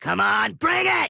Come on, bring it!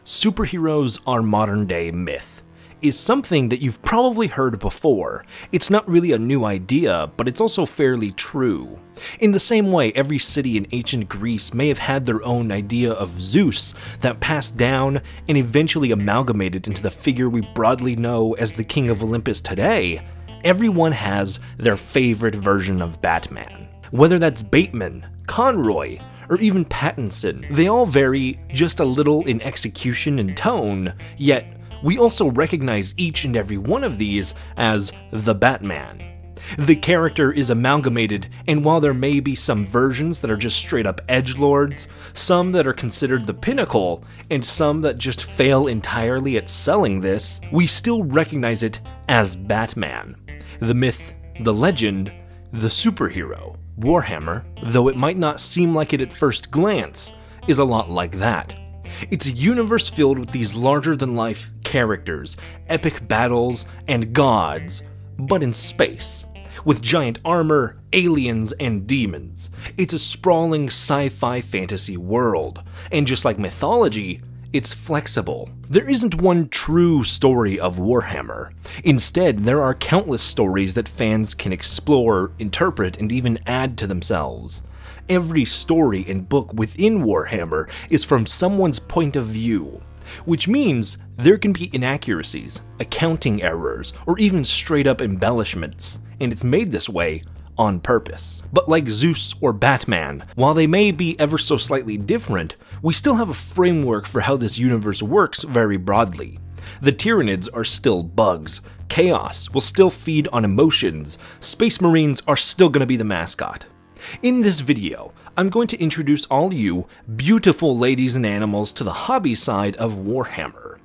Superheroes are modern-day myth. Is something that you've probably heard before. It's not really a new idea, but it's also fairly true. In the same way, every city in ancient Greece may have had their own idea of Zeus that passed down and eventually amalgamated into the figure we broadly know as the King of Olympus today. Everyone has their favorite version of Batman. Whether that's Bateman, Conroy, or even Pattinson, they all vary just a little in execution and tone, yet we also recognize each and every one of these as the Batman. The character is amalgamated, and while there may be some versions that are just straight up edgelords, some that are considered the pinnacle, and some that just fail entirely at selling this, we still recognize it as Batman. The myth, the legend, the superhero. Warhammer, though it might not seem like it at first glance, is a lot like that. It's a universe filled with these larger-than-life characters, epic battles, and gods, but in space. With giant armor, aliens, and demons. It's a sprawling sci-fi fantasy world, and just like mythology, it's flexible. There isn't one true story of Warhammer. Instead, there are countless stories that fans can explore, interpret, and even add to themselves. Every story and book within Warhammer is from someone's point of view, which means there can be inaccuracies, accounting errors, or even straight-up embellishments, and it's made this way on purpose. But like Zeus or Batman, while they may be ever so slightly different, we still have a framework for how this universe works very broadly. The Tyranids are still bugs, Chaos will still feed on emotions, Space Marines are still going to be the mascot. In this video, I'm going to introduce all you beautiful ladies and animals to the hobby side of Warhammer.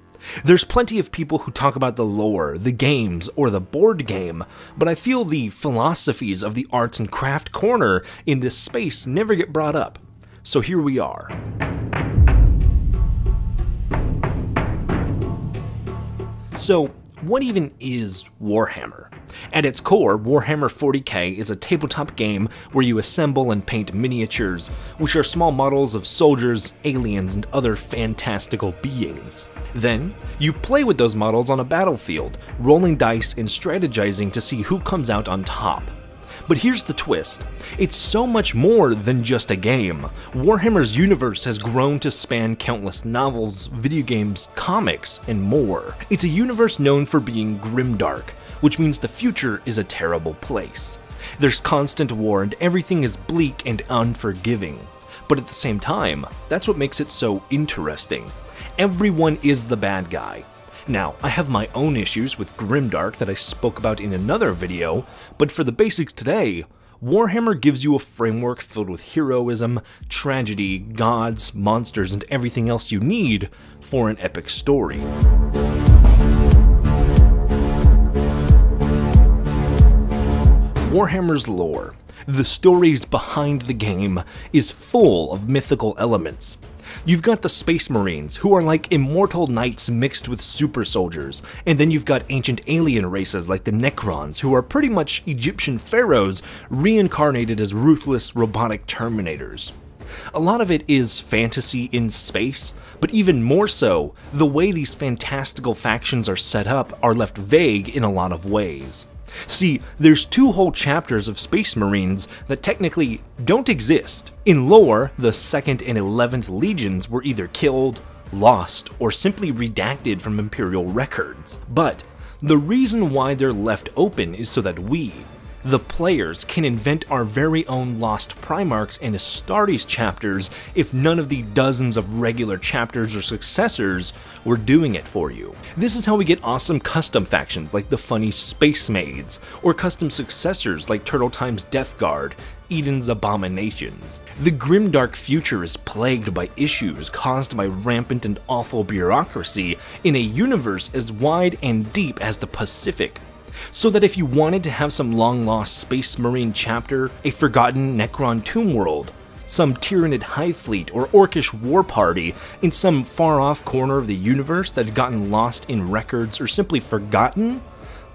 There's plenty of people who talk about the lore, the games, or the board game, but I feel the philosophies of the arts and craft corner in this space never get brought up. So here we are. So, what even is Warhammer? At its core, Warhammer 40k is a tabletop game where you assemble and paint miniatures, which are small models of soldiers, aliens, and other fantastical beings. Then, you play with those models on a battlefield, rolling dice and strategizing to see who comes out on top. But here's the twist. It's so much more than just a game. Warhammer's universe has grown to span countless novels, video games, comics, and more. It's a universe known for being grimdark, which means the future is a terrible place. There's constant war and everything is bleak and unforgiving. But at the same time, that's what makes it so interesting. Everyone is the bad guy. Now, I have my own issues with grimdark that I spoke about in another video, but for the basics today, Warhammer gives you a framework filled with heroism, tragedy, gods, monsters, and everything else you need for an epic story. Warhammer's lore, the stories behind the game, is full of mythical elements. You've got the Space Marines, who are like immortal knights mixed with super soldiers, and then you've got ancient alien races like the Necrons, who are pretty much Egyptian pharaohs reincarnated as ruthless robotic terminators. A lot of it is fantasy in space, but even more so, the way these fantastical factions are set up are left vague in a lot of ways. See, there's two whole chapters of Space Marines that technically don't exist. In lore, the 2nd and 11th Legions were either killed, lost, or simply redacted from Imperial records. But the reason why they're left open is so that we, the players, can invent our very own Lost Primarchs and Astartes chapters if none of the dozens of regular chapters or successors were doing it for you. This is how we get awesome custom factions like the funny Space Maids, or custom successors like Turtle Time's Death Guard, Eden's Abominations. The grimdark future is plagued by issues caused by rampant and awful bureaucracy in a universe as wide and deep as the Pacific. So that if you wanted to have some long-lost Space Marine chapter, a forgotten Necron tomb world, some Tyranid hive fleet or Orcish war party in some far-off corner of the universe that had gotten lost in records or simply forgotten,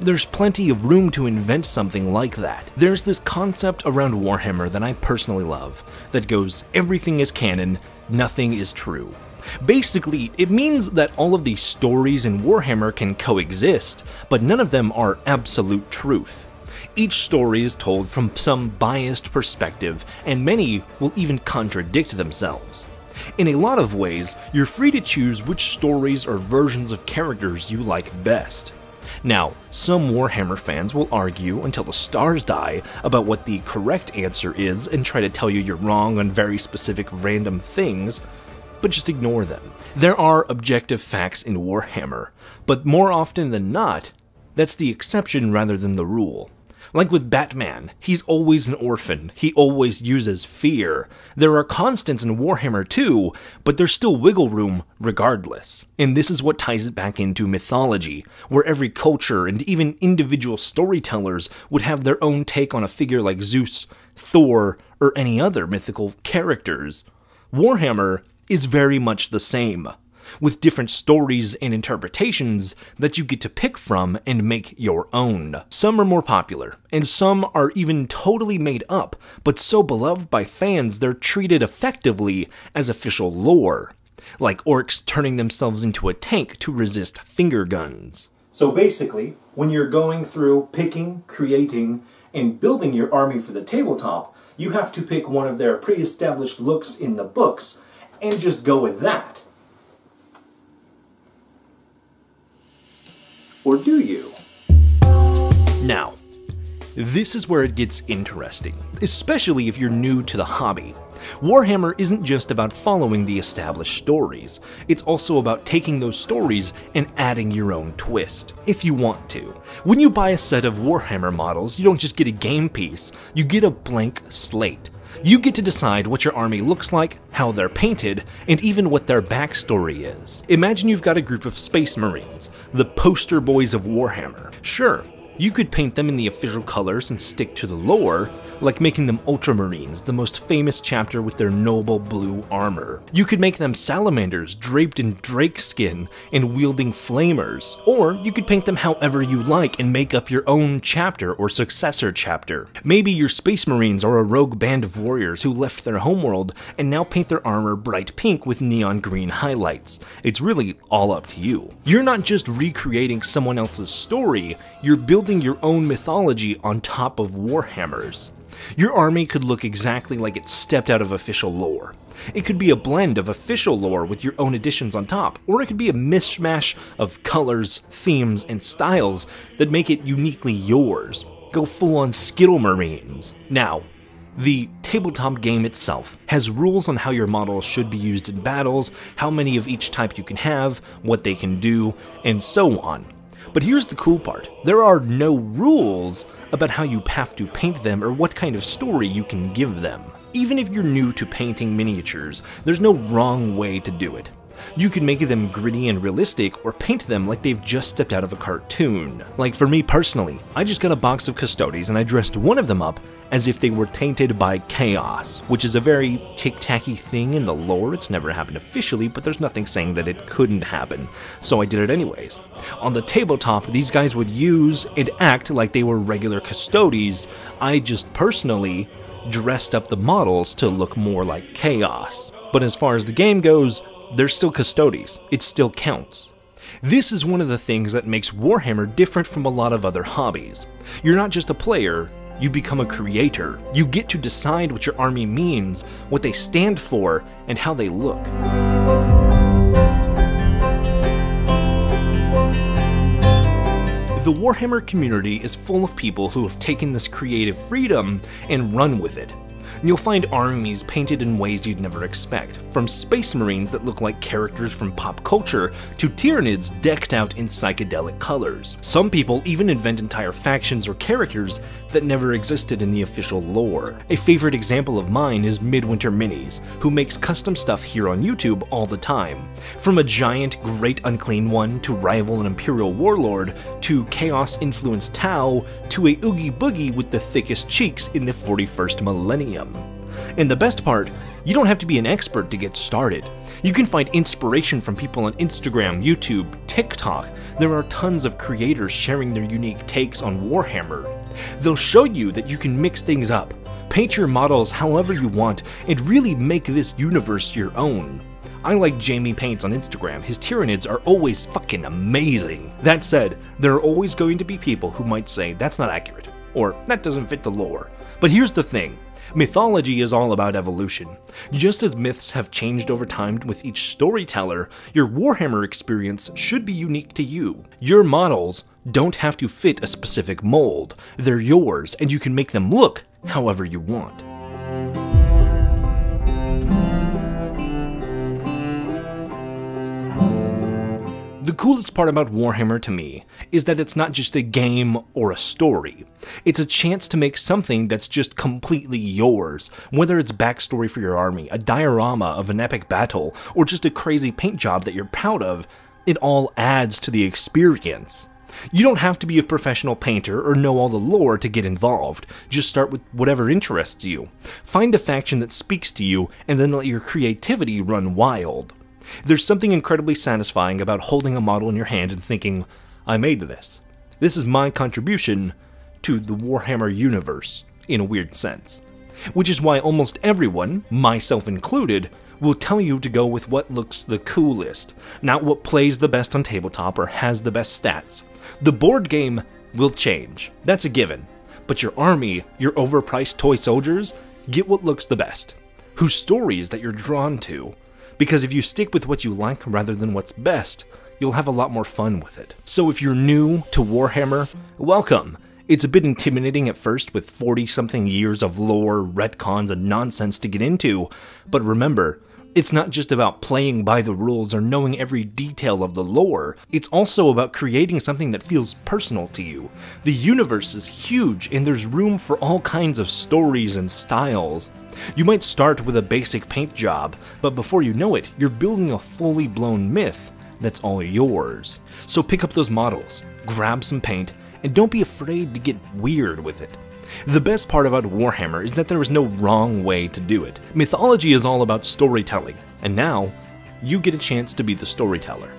there's plenty of room to invent something like that. There's this concept around Warhammer that I personally love, that goes everything is canon, nothing is true. Basically, it means that all of these stories in Warhammer can coexist, but none of them are absolute truth. Each story is told from some biased perspective, and many will even contradict themselves. In a lot of ways, you're free to choose which stories or versions of characters you like best. Now, some Warhammer fans will argue until the stars die about what the correct answer is and try to tell you you're wrong on very specific random things, but just ignore them. There are objective facts in Warhammer, but more often than not, that's the exception rather than the rule. Like with Batman, he's always an orphan, he always uses fear. There are constants in Warhammer too, but there's still wiggle room regardless. And this is what ties it back into mythology, where every culture and even individual storytellers would have their own take on a figure like Zeus, Thor, or any other mythical characters. Warhammer is very much the same, with different stories and interpretations that you get to pick from and make your own. Some are more popular, and some are even totally made up, but so beloved by fans they're treated effectively as official lore, like orcs turning themselves into a tank to resist finger guns. So basically, when you're going through picking, creating, and building your army for the tabletop, you have to pick one of their pre-established looks in the books, and just go with that. Or do you? Now, this is where it gets interesting, especially if you're new to the hobby. Warhammer isn't just about following the established stories, it's also about taking those stories and adding your own twist, if you want to. When you buy a set of Warhammer models, you don't just get a game piece, you get a blank slate. You get to decide what your army looks like, how they're painted, and even what their backstory is. Imagine you've got a group of Space Marines, the poster boys of Warhammer. Sure, you could paint them in the official colors and stick to the lore, like making them Ultramarines, the most famous chapter with their noble blue armor. You could make them salamanders draped in drake skin and wielding flamers, or you could paint them however you like and make up your own chapter or successor chapter. Maybe your Space Marines are a rogue band of warriors who left their homeworld and now paint their armor bright pink with neon green highlights. It's really all up to you. You're not just recreating someone else's story, you're building your own mythology on top of Warhammer's. Your army could look exactly like it stepped out of official lore. It could be a blend of official lore with your own additions on top, or it could be a mishmash of colors, themes, and styles that make it uniquely yours. Go full on Skittle Marines. Now, the tabletop game itself has rules on how your models should be used in battles, how many of each type you can have, what they can do, and so on. But here's the cool part, there are no rules about how you have to paint them or what kind of story you can give them. Even if you're new to painting miniatures, there's no wrong way to do it. You can make them gritty and realistic or paint them like they've just stepped out of a cartoon. Like for me personally, I just got a box of Custodes and I dressed one of them up as if they were tainted by chaos, which is a very tic-tacky thing in the lore. It's never happened officially, but there's nothing saying that it couldn't happen, so I did it anyways. On the tabletop, these guys would use and act like they were regular Custodes. I just personally dressed up the models to look more like chaos. But as far as the game goes, they're still Custodes. It still counts. This is one of the things that makes Warhammer different from a lot of other hobbies. You're not just a player, you become a creator. You get to decide what your army means, what they stand for, and how they look. The Warhammer community is full of people who have taken this creative freedom and run with it. You'll find armies painted in ways you'd never expect, from Space Marines that look like characters from pop culture to Tyranids decked out in psychedelic colors. Some people even invent entire factions or characters that never existed in the official lore. A favorite example of mine is Midwinter Minis, who makes custom stuff here on YouTube all the time. From a giant Great Unclean One to rival an Imperial Warlord, to Chaos-influenced Tau, to a Oogie Boogie with the thickest cheeks in the 41st millennium. And the best part, you don't have to be an expert to get started. You can find inspiration from people on Instagram, YouTube, TikTok. There are tons of creators sharing their unique takes on Warhammer. They'll show you that you can mix things up, paint your models however you want, and really make this universe your own. I like Jamie Paints on Instagram. His Tyranids are always fucking amazing. That said, there are always going to be people who might say that's not accurate, or that doesn't fit the lore. But here's the thing. Mythology is all about evolution. Just as myths have changed over time with each storyteller, your Warhammer experience should be unique to you. Your models don't have to fit a specific mold. They're yours, and you can make them look however you want. The coolest part about Warhammer to me is that it's not just a game or a story. It's a chance to make something that's just completely yours, whether it's backstory for your army, a diorama of an epic battle, or just a crazy paint job that you're proud of. It all adds to the experience. You don't have to be a professional painter or know all the lore to get involved. Just start with whatever interests you. Find a faction that speaks to you, and then let your creativity run wild. There's something incredibly satisfying about holding a model in your hand and thinking, I made this. This is my contribution to the Warhammer universe, in a weird sense. Which is why almost everyone, myself included, will tell you to go with what looks the coolest, not what plays the best on tabletop or has the best stats. The board game will change, that's a given, but your army, your overpriced toy soldiers, get what looks the best, whose stories that you're drawn to. Because if you stick with what you like rather than what's best, you'll have a lot more fun with it. So if you're new to Warhammer, welcome! It's a bit intimidating at first with 40-something years of lore, retcons, and nonsense to get into, but remember, it's not just about playing by the rules or knowing every detail of the lore, it's also about creating something that feels personal to you. The universe is huge and there's room for all kinds of stories and styles. You might start with a basic paint job, but before you know it, you're building a fully blown myth that's all yours. So pick up those models, grab some paint, and don't be afraid to get weird with it. The best part about Warhammer is that there is no wrong way to do it. Mythology is all about storytelling, and now, you get a chance to be the storyteller.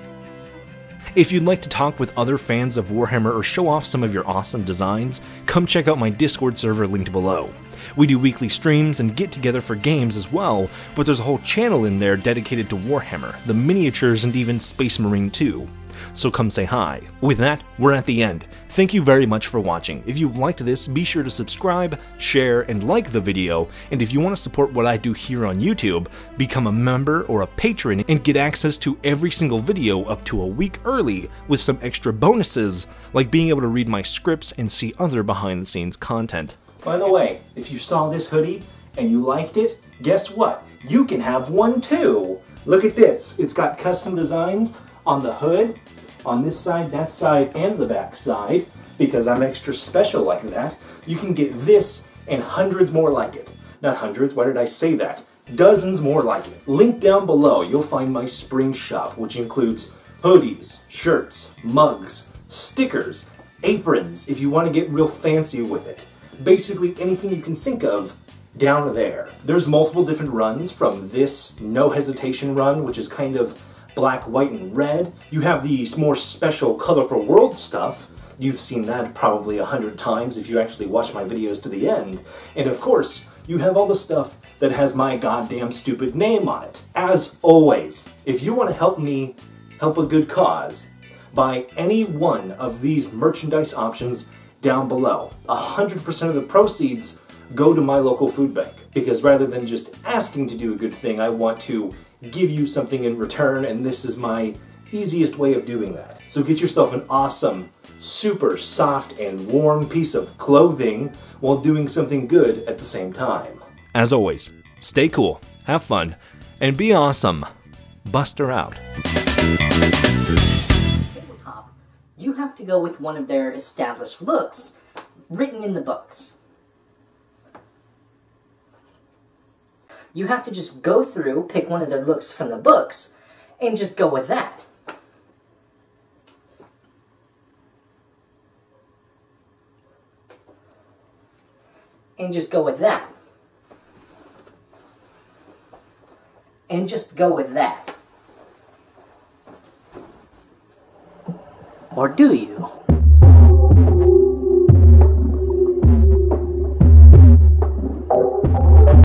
If you'd like to talk with other fans of Warhammer or show off some of your awesome designs, come check out my Discord server linked below. We do weekly streams and get together for games as well, but there's a whole channel in there dedicated to Warhammer, the miniatures, and even Space Marine 2. So come say hi. With that, we're at the end. Thank you very much for watching. If you've liked this, be sure to subscribe, share, and like the video, and if you want to support what I do here on YouTube, become a member or a patron and get access to every single video up to a week early with some extra bonuses, like being able to read my scripts and see other behind-the-scenes content. By the way, if you saw this hoodie and you liked it, guess what? You can have one too! Look at this. It's got custom designs on the hood, on this side, that side, and the back side. Because I'm extra special like that, you can get this and hundreds more like it. Not hundreds, why did I say that? Dozens more like it. Link down below, you'll find my spring shop, which includes hoodies, shirts, mugs, stickers, aprons, if you want to get real fancy with it. Basically anything you can think of down there. There's multiple different runs, from this no hesitation run, which is kind of black, white, and red. You have the more special colorful world stuff. You've seen that probably 100 times if you actually watch my videos to the end. And of course, you have all the stuff that has my goddamn stupid name on it. As always, if you want to help me help a good cause, buy any one of these merchandise options down below. 100% of the proceeds go to my local food bank, because rather than just asking to do a good thing, I want to give you something in return, and this is my easiest way of doing that. So get yourself an awesome, super soft and warm piece of clothing while doing something good at the same time. As always, stay cool, have fun, and be awesome. Buster out. Tabletop, you have to go with one of their established looks written in the books. You have to just go through, pick one of their looks from the books, and just go with that. And just go with that. And just go with that. Or do you?